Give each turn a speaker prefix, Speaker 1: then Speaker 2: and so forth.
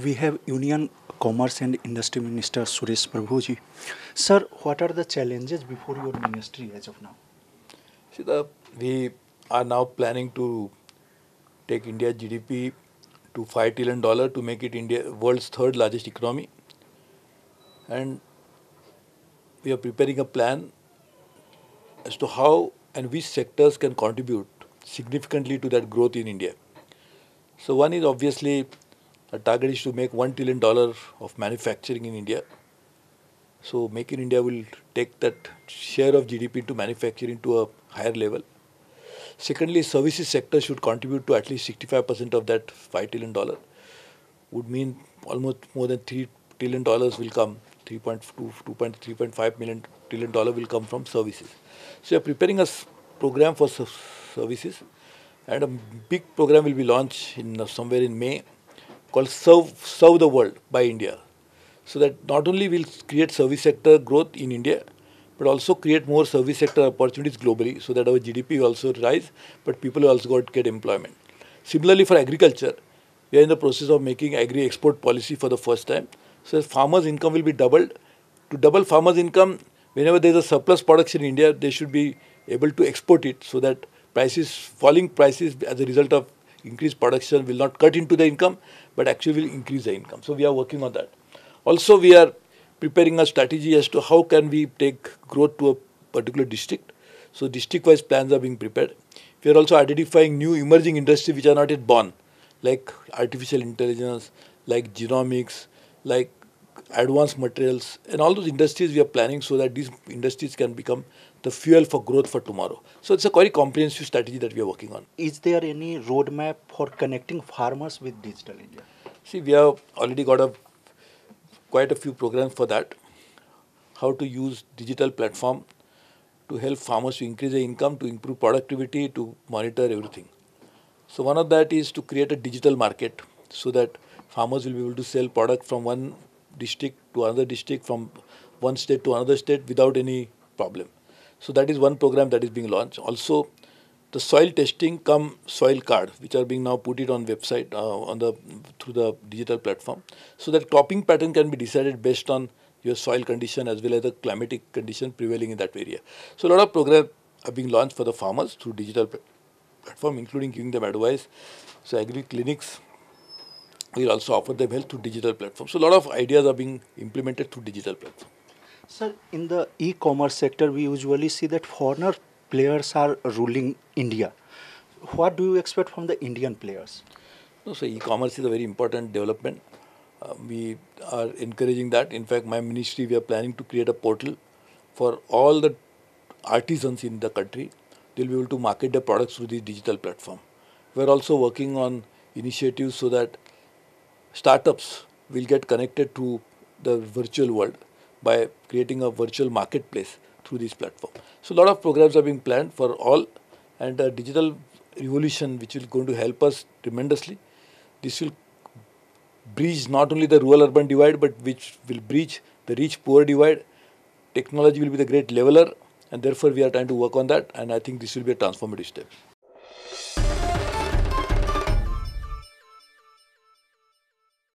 Speaker 1: we have Union Commerce and Industry Minister Suresh Prabhu ji. Sir, what are the challenges before your ministry as of now?
Speaker 2: See, we are now planning to take India's GDP to $5 trillion to make it India world's third largest economy, and we are preparing a plan as to how and which sectors can contribute significantly to that growth in India. So one is obviously a target is to make $1 trillion of manufacturing in India. So Make in India will take that share of GDP to manufacturing to a higher level. Secondly, services sector should contribute to at least 65% of that $5 trillion. Would mean almost more than $3 trillion will come, 3.5 million $1 trillion will come from services. So we are preparing a program for services, and a big program will be launched in somewhere in May called Serve the World by India. So that not only will create service sector growth in India, but also create more service sector opportunities globally, so that our GDP will also rise, but people will also get employment. Similarly, for agriculture, we are in the process of making agri-export policy for the first time. So farmers' income will be doubled. To double farmers' income, whenever there is a surplus production in India, they should be able to export it, so that falling prices as a result of increased production will not cut into the income, but actually will increase the income. So we are working on that. Also, we are preparing a strategy as to how can we take growth to a particular district. So district-wise plans are being prepared. We are also identifying new emerging industries which are not yet born, like artificial intelligence, like genomics, like advanced materials, and all those industries we are planning so that these industries can become the fuel for growth for tomorrow. So it's a very comprehensive strategy that we are working on.
Speaker 1: Is there any roadmap for connecting farmers with digital India?
Speaker 2: See, we have already got quite a few programs for that. How to use digital platform to help farmers to increase their income, to improve productivity, to monitor everything. So one of that is to create a digital market so that farmers will be able to sell product from one district to another district, from one state to another state without any problem. So that is one program that is being launched. Also, the soil testing come soil card, which are being now put it on website through the digital platform, so that cropping pattern can be decided based on your soil condition as well as the climatic condition prevailing in that area. So a lot of programs are being launched for the farmers through digital platform, including giving them advice. So agri clinics will also offer them help through digital platform. So a lot of ideas are being implemented through digital platform.
Speaker 1: Sir, in the e-commerce sector, we usually see that foreigner players are ruling India. What do you expect from the Indian players?
Speaker 2: No, so e-commerce is a very important development. We are encouraging that. In fact, my ministry, we are planning to create a portal for all the artisans in the country. They'll be able to market their products through the digital platform. We're also working on initiatives so that startups will get connected to the virtual world by creating a virtual marketplace through this platform. So a lot of programs are being planned for all, and a digital revolution which will going to help us tremendously. This will bridge not only the rural-urban divide, but which will bridge the rich-poor divide. Technology will be the great leveler, and therefore we are trying to work on that, and I think this will be a transformative step.